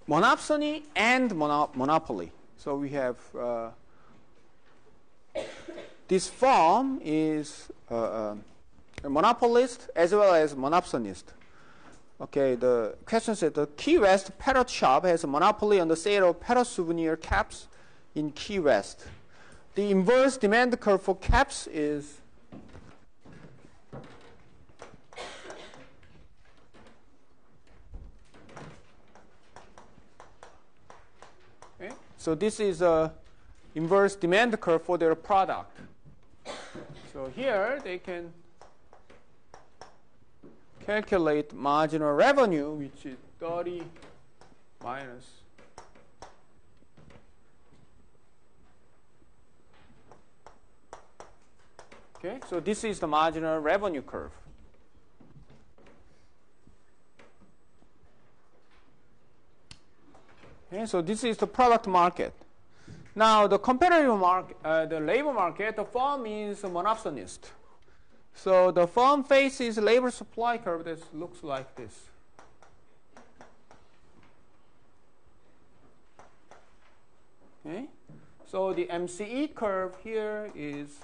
A: monopsony and monopoly. So we have this firm is a monopolist as well as monopsonist. Okay, the question said the Key West parrot shop has a monopoly on the sale of parrot souvenir caps in Key West. The inverse demand curve for caps is so this is a inverse demand curve for their product. So here they can calculate marginal revenue, which is 30 minus okay, so this is the marginal revenue curve. Okay, so this is the product market. Now the competitive market, the labor market, the firm is a monopsonist. So the firm faces labor supply curve that looks like this. Okay, so the MCE curve here is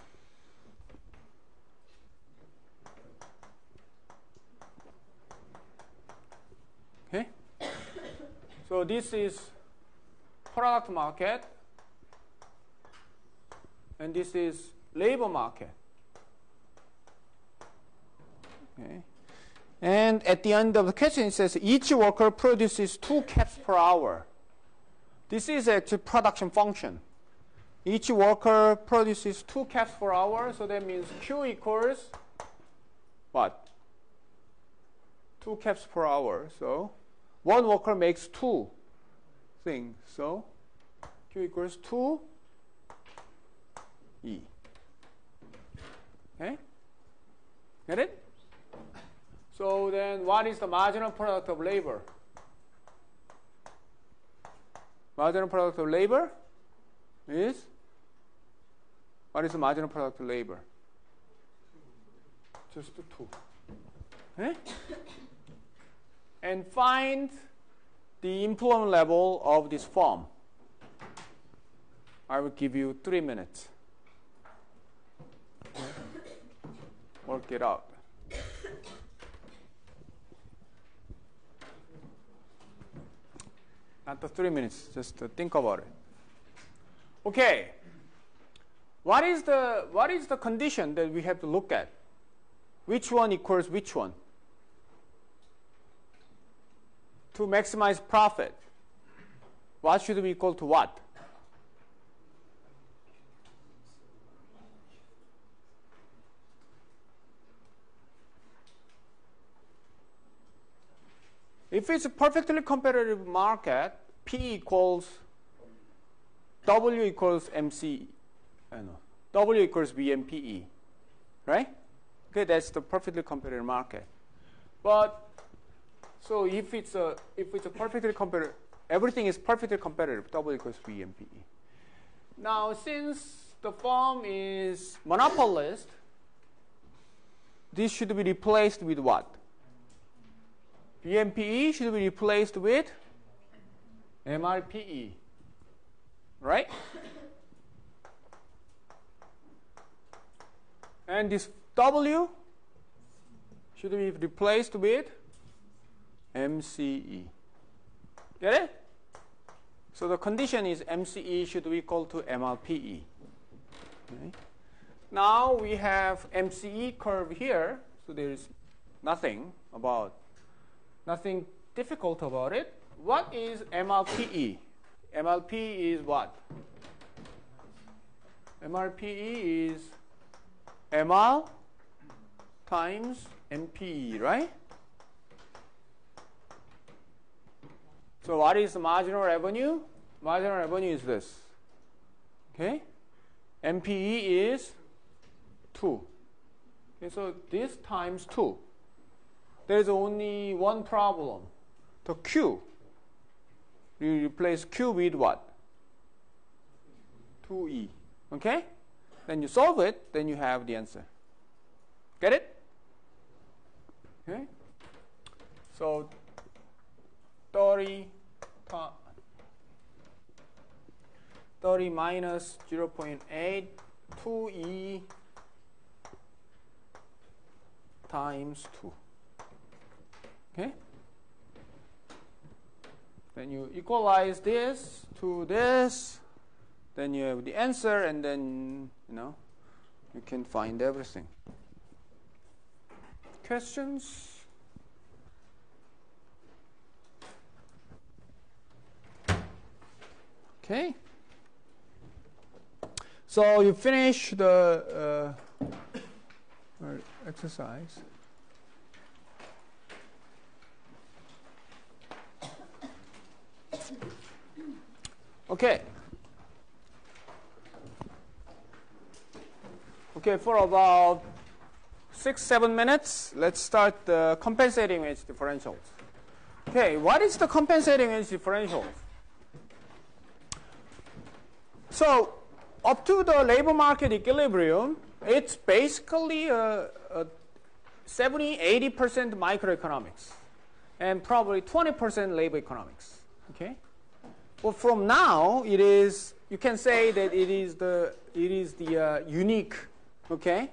A: okay. So this is product market, and this is labor market. Okay. And at the end of the question, it says each worker produces 2 caps per hour. This is actually production function. Each worker produces 2 caps per hour, so that means Q equals what? 2 caps per hour. So one worker makes 2 things. So Q equals 2 E. Okay? Get it? So then what is the marginal product of labor? Marginal product of labor is, what is the marginal product of labor? Just 2. Okay? And find the employment level of this firm. I will give you 3 minutes. Okay? Work it out. Not the 3 minutes, just think about it. Okay. What is the condition that we have to look at? Which one equals which one? To maximize profit, what should be equal to what? If it's a perfectly competitive market, P equals W equals MC, W equals VMPE, right? Okay, that's the perfectly competitive market. But so if it's a perfectly competitive, everything is perfectly competitive, W equals VMPE. Now, since the firm is monopolist, this should be replaced with what? VMPE should be replaced with MRPE, right? And this W should be replaced with MCE. Get it? So the condition is MCE should be equal to MRPE. Okay. Now we have MCE curve here, so there is nothing difficult about it. What is MRPE? MRPE is what? MRPE is MR times MPE, right? So what is the marginal revenue? Marginal revenue is this. Okay? MPE is 2. Okay, so this times 2. There is only one problem. The Q. You replace Q with what? 2E. Okay? Then you solve it, then you have the answer. Get it? Okay? So 30 minus 0.8, 2E times 2. Okay? Then you equalize this to this, then you have the answer, and then you can find everything. Questions? Okay. So you finish the exercise. Okay. Okay, for about 6-7 minutes, let's start the compensating wage differentials. Okay, what is the compensating wage differential? So, up to the labor market equilibrium, it's basically 70-80% microeconomics and probably 20% labor economics. Okay. Well, from now, it is, you can say that it is the unique, okay,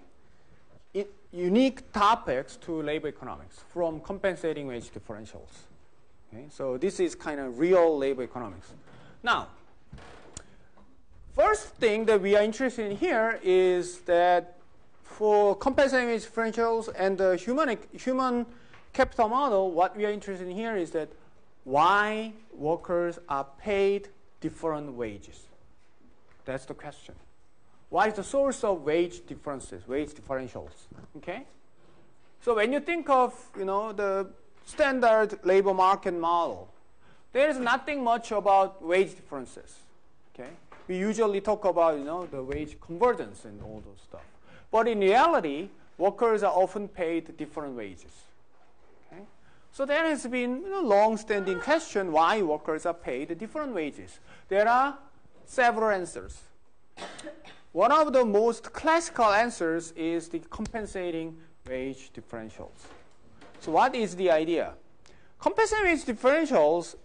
A: unique topics to labor economics from compensating wage differentials. Okay, so this is kind of real labor economics. Now, first thing that we are interested in here is that for compensating wage differentials and the human capital model, what we are interested in here is that why workers are paid different wages. That's the question. What is the source of wage differences, wage differentials? Okay. So when you think of the standard labor market model, there is nothing much about wage differences. Okay? We usually talk about the wage convergence and all those stuff. But in reality, workers are often paid different wages. Okay? So there has been a long-standing question why workers are paid different wages. There are several answers. One of the most classical answers is the compensating wage differentials. So what is the idea? Compensating wage differentials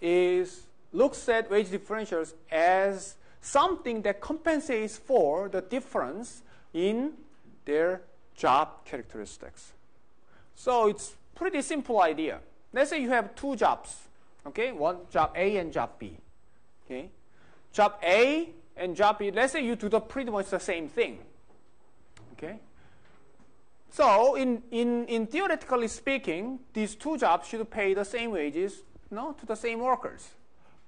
A: looks at wage differentials as something that compensates for the difference in their job characteristics. So it's pretty simple idea. Let's say you have two jobs, okay? One job A and job B. Okay? Job A and job B, let's say you do pretty much the same thing. Okay? So in theoretically speaking, these two jobs should pay the same wages to the same workers.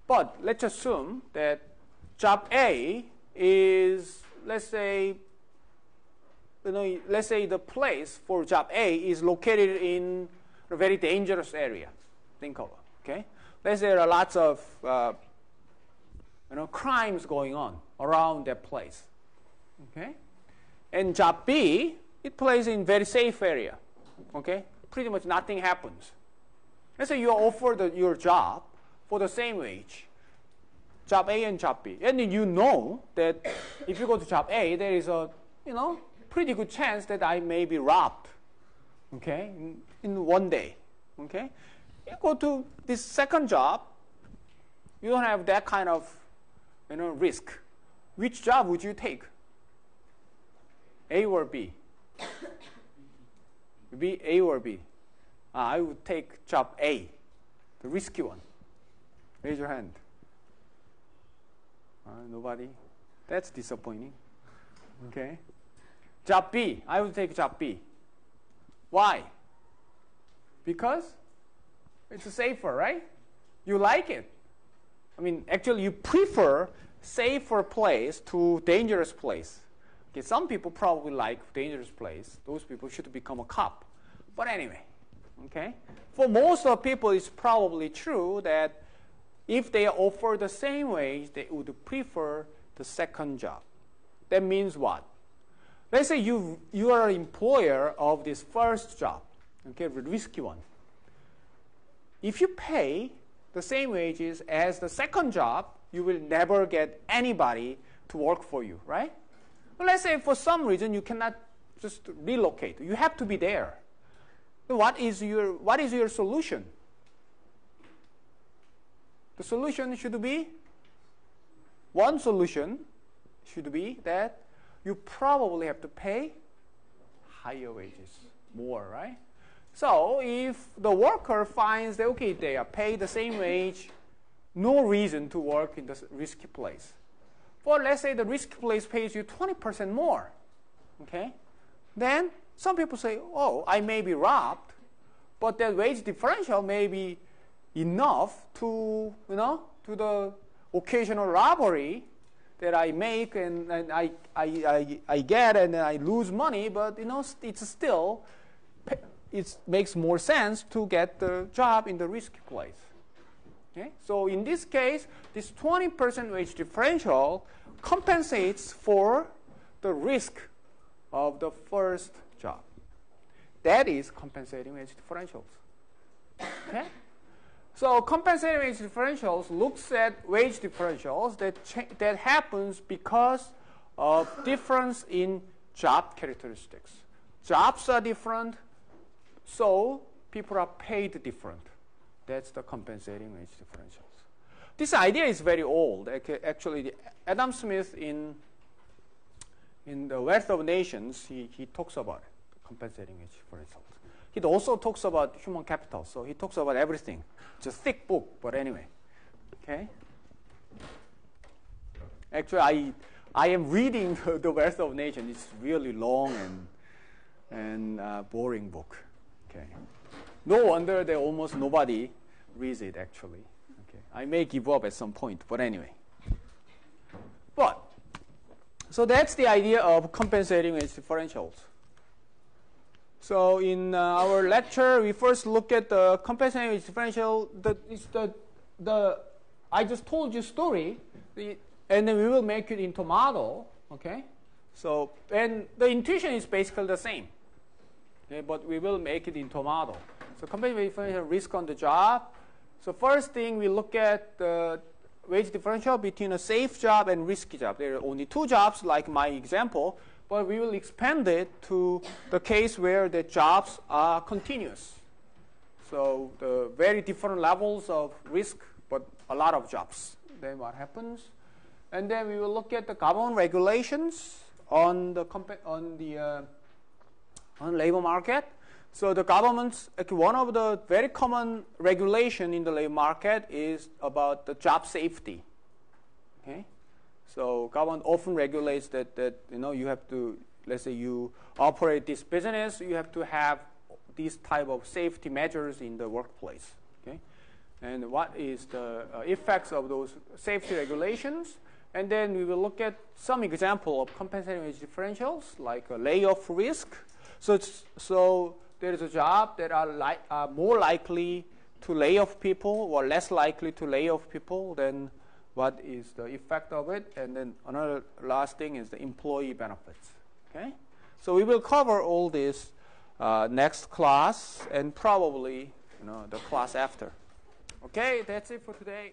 A: But let's assume that job A is, let's say the place for job A is located in a very dangerous area. Think of it, okay? Let's say there are lots of crimes going on around that place, okay? And job B, it plays in very safe area, okay? Pretty much nothing happens. Let's say you offer your job for the same wage, job A and job B, and then you know that if you go to job A, there is a pretty good chance that I may be robbed, okay, in one day, okay? You go to this second job, you don't have that kind of risk. Which job would you take? A or B? A or B? I would take job A, the risky one. Raise your hand. Nobody? That's disappointing. Okay. Job B, I would take job B. Why? Because it's safer, right? You like it. I mean, actually, you prefer safer place to dangerous place. Okay, some people probably like dangerous place. Those people should become a cop. But anyway, okay? For most of people, it's probably true that if they offer the same wage, they would prefer the second job. That means what? Let's say you are an employer of this first job, okay, the risky one. If you pay the same wages as the second job, you will never get anybody to work for you, right? But let's say for some reason you cannot just relocate. You have to be there. So what is your solution? The solution should be, one solution should be that you probably have to pay higher wages, more, right? So if the worker finds that, okay, they are paid the same wage, no reason to work in the risky place. But let's say the risky place pays you 20% more, okay? Then some people say, oh, I may be robbed, but that wage differential may be enough to, to the occasional robbery that I make and I get and I lose money, but it's still, it makes more sense to get the job in the risky place. Okay? So in this case, this 20% wage differential compensates for the risk of the first job. That is compensating wage differentials. Okay? So compensating wage differentials looks at wage differentials that happens because of difference in job characteristics. Jobs are different, so people are paid different. That's the compensating wage differentials. This idea is very old. Actually, Adam Smith in the Wealth of Nations, he talks about compensating wage differentials. He also talks about human capital, so he talks about everything. It's a thick book, but anyway. Okay. Actually, I am reading the Wealth of Nations. It's really long and boring book. Okay. No wonder that almost nobody reads it, actually. Okay. I may give up at some point, but anyway. So that's the idea of compensating wage differentials. So in our lecture, we first look at the compensating wage differential. I just told you story, and then we will make it into model. Okay. So and the intuition is basically the same. Okay, but we will make it into a model. So compensating wage differential, risk on the job. So first thing we look at the wage differential between a safe job and risky job. There are only two jobs, like my example. But we will expand it to the case where the jobs are continuous. So the very different levels of risk, but a lot of jobs. Then what happens? And then we will look at the government regulations on the labor market. So the government's, one of the very common regulation in the labor market is about the job safety. Okay. So government often regulates that you have to, let's say you operate this business, you have to have these type of safety measures in the workplace. Okay, and what is the effects of those safety regulations? And then we will look at some example of compensating wage differentials, like a layoff risk. So there is a job that are more likely to lay off people or less likely to lay off people than what is the effect of it, and then another last thing is the employee benefits. Okay, so we will cover all this next class and probably the class after. Okay, that's it for today.